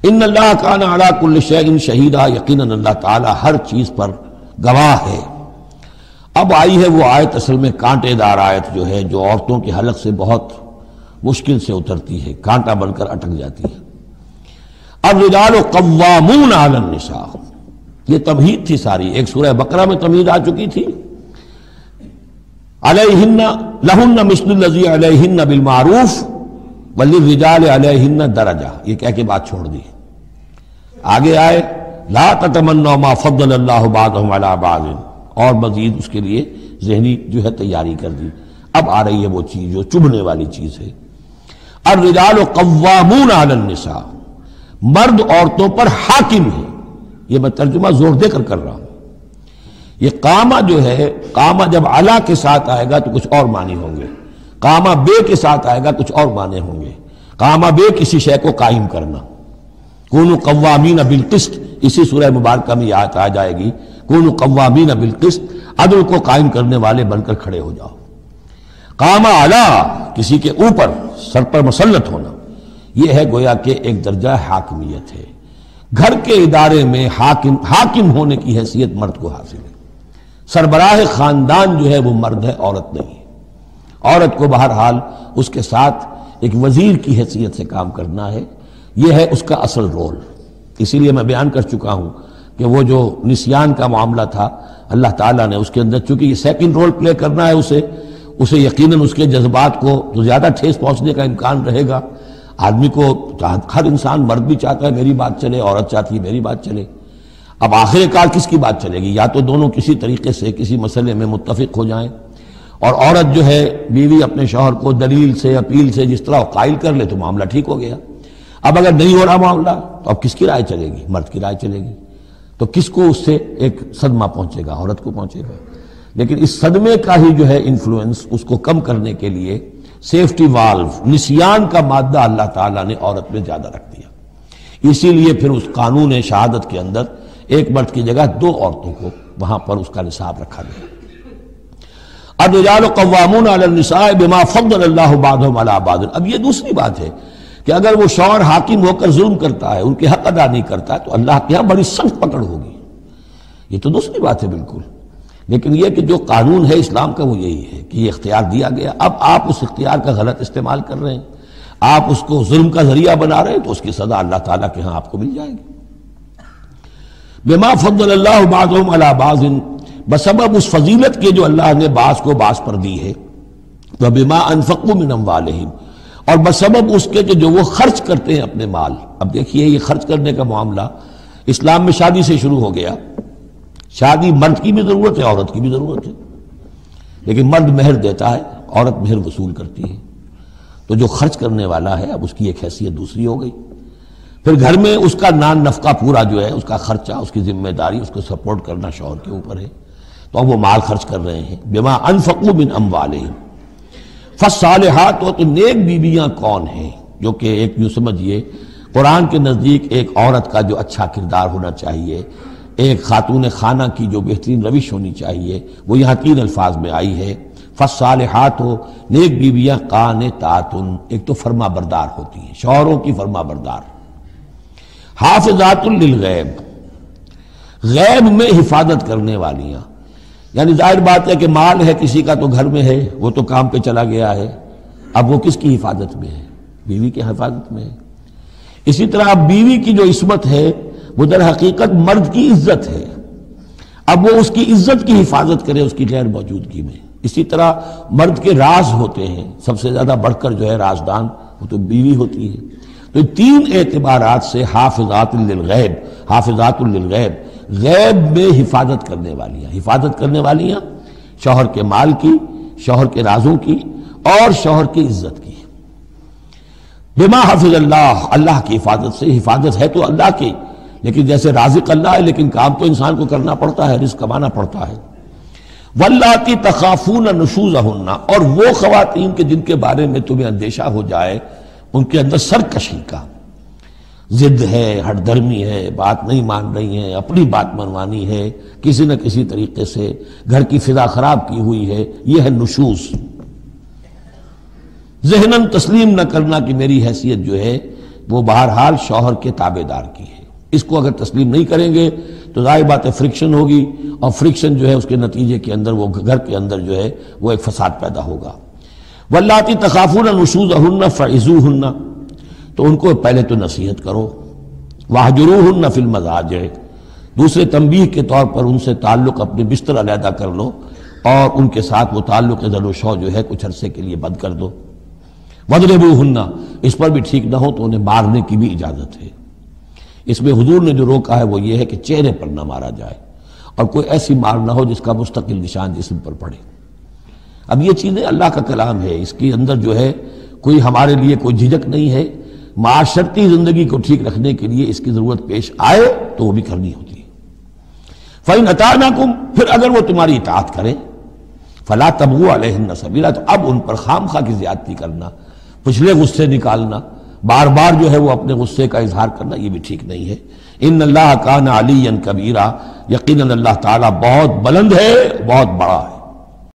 ان اللہ کان علی کل شیء شہیدا، یقیناً اللہ تعالیٰ ہر چیز پر گواہ ہے۔ اب آئی ہے وہ آیت اصل میں کانٹے دار آیت جو ہے، جو عورتوں کے حلق سے بہت مشکل سے اترتی ہے، کانٹا بن کر اٹک جاتی ہے۔ الرجال قوامون علی النساء، یہ تمہید تھی ساری، ایک سورہ بقرہ میں تمہید آ چکی تھی، علیہن لہن مثل الذی علیہن بالمعروف وللرجال علیہن درجہ، یہ کہہ کے بات چھوڑ دی۔ آگے آئے لا تتمنوا ما فضل اللہ بعضهم علی بعض، اور مزید اس کے لیے ذہنی جو ہے تیاری کر دی۔ اب آ رہی ہے وہ چیز جو چبھنے والی چیز ہے۔ الرجال قوامون علی النساء، مرد عورتوں پر حاکم ہے۔ یہ میں ترجمہ زور دے کر رہا ہوں۔ یہ قامہ جو ہے، قامہ جب علا کے ساتھ آئے گا تو کچھ اور معنی ہوں گے، قامہ بے کے ساتھ آئے گا کچھ اور معنی ہوں گے۔ قامہ بے کسی شے کو قائم کرنا، کونوا قوامین بالقسط، اسی سورہ مبارکہ میں آیت آ جائے گی، کونوا قوامین بالقسط، عدل کو قائم کرنے والے بن کر کھڑے ہو جاؤ۔ قامہ علا، کسی کے اوپر سر پر مسلط ہونا، یہ ہے گویا کہ ایک درجہ حاکمیت ہے۔ گھر کے ادارے میں حاکم ہونے کی حیثیت مرد کو حاصل ہے۔ سربراہ خاندان جو ہے وہ مرد ہے، عورت نہیں ہے۔ عورت کو بہرحال اس کے ساتھ ایک وزیر کی حیثیت سے کام کرنا ہے، یہ ہے اس کا اصل رول۔ اسی لیے میں بیان کر چکا ہوں کہ وہ جو نسیان کا معاملہ تھا، اللہ تعالیٰ نے اس کے اندر چونکہ یہ سیکنڈ رول پلے کرنا ہے اسے یقیناً اس کے جذبات کو تو زیادہ ٹھیس پہنچنے کا امکان رہے گا۔ آدمی کو ہر انسان، مرد بھی چاہتا ہے میری بات چلے، عورت چاہتی ہے میری بات چلے۔ اب آخر کار کس کی بات چلے گی؟ یا تو دونوں کسی طریقے سے کسی مسئلے میں متفق ہو جائیں، اور عورت جو ہے بیوی اپنے شوہر کو دلیل سے، اپیل سے جس طرح قائل کر لے تو معاملہ ٹھیک ہو گیا۔ اب اگر نہیں ہو رہا معاملہ تو اب کس کی رائے چلے گی؟ مرد کی رائے چلے گی۔ تو کس کو اس سے ایک صدمہ پہنچے گا؟ عورت کو پہنچے گا۔ لیکن اس صدمے کا ہی جو ہے انفلوئنس، اس کو کم کرنے کے لیے سیفٹی والو، نسیان کا مادہ اللہ تعالیٰ نے عورت میں زیادہ رکھ دیا۔ اسی لیے پھر اس قانون شہادت کے اندر ایک مرد کی جگہ 2 عورتوں کو وہاں پر اس کا نصاب رکھا گیا۔ الرجال قوامون علی النساء بما فضل اللہ بعضهم علی بعض۔ اب یہ دوسری بات ہے کہ اگر وہ شوہر حاکم ہو کر ظلم کرتا ہے، ان کے حق ادا نہیں کرتا ہے، تو اللہ کے یہاں بڑی سخت پکڑ ہوگی۔ یہ تو دوسری بات ہے بالکل۔ لیکن یہ کہ جو قانون ہے اسلام کا وہ یہی ہے کہ یہ اختیار دیا گیا، اب آپ اس اختیار کا غلط استعمال کر رہے ہیں، آپ اس کو ظلم کا ذریعہ بنا رہے ہیں، تو اس کی سزا اللہ تعالیٰ کے ہاں آپ کو مل جائے گی۔ بما فضل اللہ بعضهم علی بعض، بسبب اس فضیلت کے جو اللہ نے بعض کو بعض پر دی ہے، وبما انفقوا من اموالہم، اور بسبب اس کے کہ جو وہ خرچ کرتے ہیں اپنے مال۔ اب دیکھیے یہ خرچ کرنے کا معاملہ اسلام میں شادی سے شروع ہو گیا۔ شادی مرد کی بھی ضرورت ہے، عورت کی بھی ضرورت ہے، لیکن مرد مہر دیتا ہے، عورت مہر وصول کرتی ہے۔ تو جو خرچ کرنے والا ہے اب اس کی ایک حیثیت دوسری ہو گئی۔ پھر گھر میں اس کا نان نفقہ پورا جو ہے، اس کا خرچہ، اس کی ذمہ داری، اس کو سپورٹ کرنا شوہر کے اوپر ہے، تو اب وہ مال خرچ کر رہے ہیں۔ بما انفقوا من اموالہم، فالصالحات، تو نیک بیویاں کون ہیں؟ جو کہ ایک یوں سمجھیے قرآن کے نزدیک ایک عورت کا جو اچھا کردار ہونا چاہیے، ایک خاتون خانہ کی جو بہترین روش ہونی چاہیے، وہ یہاں 3 الفاظ میں آئی ہے۔ فالصالحات، نیک بیویاں قانتات، ایک تو فرما بردار ہوتی ہیں، شوہروں کی فرما بردار۔ حافظات للغیب، غیب میں حفاظت کرنے والیاں، یعنی ظاہر بات ہے کہ مال ہے کسی کا تو گھر میں ہے، وہ تو کام پہ چلا گیا ہے، اب وہ کس کی حفاظت میں ہے؟ بیوی کی حفاظت میں ہے۔ اسی طرح اب بیوی کی جو عصمت ہے وہ در حقیقت مرد کی عزت ہے، اب وہ اس کی عزت کی حفاظت کرے اس کی غیر موجودگی میں۔ اسی طرح مرد کے راز ہوتے ہیں، سب سے زیادہ بڑھ کر جو ہے رازدان وہ تو بیوی ہوتی ہے۔ تو 3 اعتبارات سے حافظات للغیب، حافظات للغیب، غیب میں حفاظت کرنے والیاں، حفاظت کرنے والیاں شوہر کے مال کی، شوہر کے رازوں کی، اور شوہر کی عزت کی۔ بما حفظ اللہ، اللہ کی حفاظت سے، حفاظت ہے تو اللہ کی، لیکن جیسے رازق اللہ ہے لیکن کام تو انسان کو کرنا پڑتا ہے، رزق کمانا پڑتا ہے۔ واللاتی تخافون نشوزہن، اور وہ خواتین کے جن کے بارے میں تمہیں اندیشہ ہو جائے ان کے اندر سرکشی کا، ضد ہے، ہٹ دھرمی ہے، بات نہیں مان رہی ہیں، اپنی بات منوانی ہے، کسی نہ کسی طریقے سے گھر کی فضا خراب کی ہوئی ہے، یہ ہے نشوز۔ ذہناً تسلیم نہ کرنا کہ میری حیثیت جو ہے وہ بہرحال شوہر کے تابع دار کی ہے۔ اس کو اگر تسلیم نہیں کریں گے تو ظاہر بات ہے فرکشن ہوگی، اور فرکشن جو ہے اس کے نتیجے کے اندر وہ گھر کے اندر جو ہے وہ ایک فساد پیدا ہوگا۔ واللاتی تخافون نشوزہن فعظوہن، تو ان کو پہلے تو نصیحت کرو، واہجروہن فی المضاجع، دوسرے تنبیہ کے طور پر ان سے تعلق اپنے بستر علیحدہ کر لو اور ان کے ساتھ وہ تعلق ذل و شو جو ہے کچھ عرصے کے لیے بند کر دو۔ وَاضْرِبُوهُنَّ، اس پر بھی ٹھیک نہ ہو تو انہیں مارنے کی بھی اجازت ہے۔ اس میں حضور نے جو روکا ہے وہ یہ ہے کہ چہرے پر نہ مارا جائے، اور کوئی ایسی مار نہ ہو جس کا مستقل نشان جسم پر پڑے۔ اب یہ چیزیں اللہ کا کلام ہے، اس کے اندر جو ہے کوئی ہمارے لیے کوئی جھجک نہیں ہے، معاشرتی زندگی کو ٹھیک رکھنے کے لیے اس کی ضرورت پیش آئے تو وہ بھی کرنی ہوتی ہے۔ فَإِنْ أَطَعْنَكُمْ، پھر اگر وہ تمہاری اطاعت کریں، فَلَا تَبْغُوا عَلَيْهِنَّ سَبِيلًا، تو اب ان پر خام خواہ کی زیادتی کرنا، پچھلے غصے نکالنا، بار بار جو ہے وہ اپنے غصے کا اظہار کرنا، یہ بھی ٹھیک نہیں ہے۔ ان اللہ کان علیٰ کبیرہ، یقیناً اللہ تعالیٰ بہت بلند ہے، بہت بڑا ہے۔